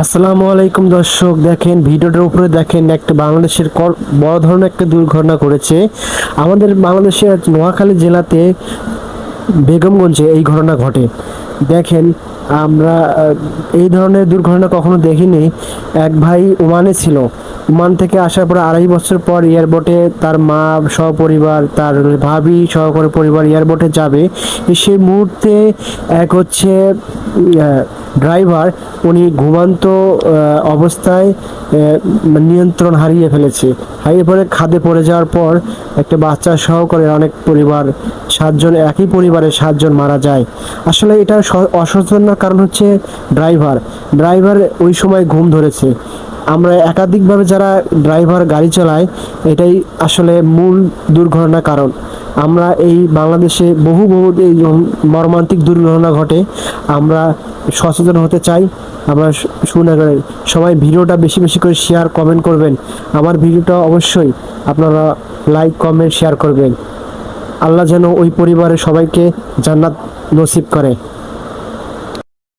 আসসালামু আলাইকুম দর্শক, দেখেন ভিডিওটার উপরে দেখেন একটা বাংলাদেশের বড় ধরনের একটা দুর্ঘটনা করেছে আমাদের বাংলাদেশের নোয়াখালী জেলাতে বেগমগঞ্জে এই ঘটনা ঘটে। দেখেন আমরা এই ধরনের দুর্ঘটনা কখনো দেখিনি। এক ভাই ওমানে ছিল, ওমান থেকে আসার পর 2.5 বছর পর এয়ারপোর্টে তার মা সহপরিবার তার ভাবি সহকারী পরিবার এয়ারপোর্টে যাবে। সেই মুহূর্তে এক হচ্ছে ড্রাইভার, উনি ঘুমন্ত অবস্থায় নিয়ন্ত্রণ হারিয়ে ফেলেছে। হারিয়ে পড়ে খাদে পড়ে যাওয়ার পর একটা বাচ্চা সহকারে অনেক পরিবার 7 জন, একই পরিবারের 7 জন মারা যায়। আসলে এটা অসচেতনার কারণ হচ্ছে ড্রাইভার ওই সময় ঘুম ধরেছে। আমরা একাধিকভাবে যারা ড্রাইভার গাড়ি চালায়, এটাই আসলে মূল দুর্ঘটনার কারণ। আমরা এই বাংলাদেশে বহু এই মর্মান্তিক দুর্ঘটনা ঘটে, আমরা সচেতন হতে চাই। আমরা শুনে সবাই ভিডিওটা বেশি বেশি করে শেয়ার কমেন্ট করবেন। আমার ভিডিওটা অবশ্যই আপনারা লাইক কমেন্ট শেয়ার করবেন। আল্লাহ যেন ওই পরিবারের সবাইকে জান্নাত নসিব করে।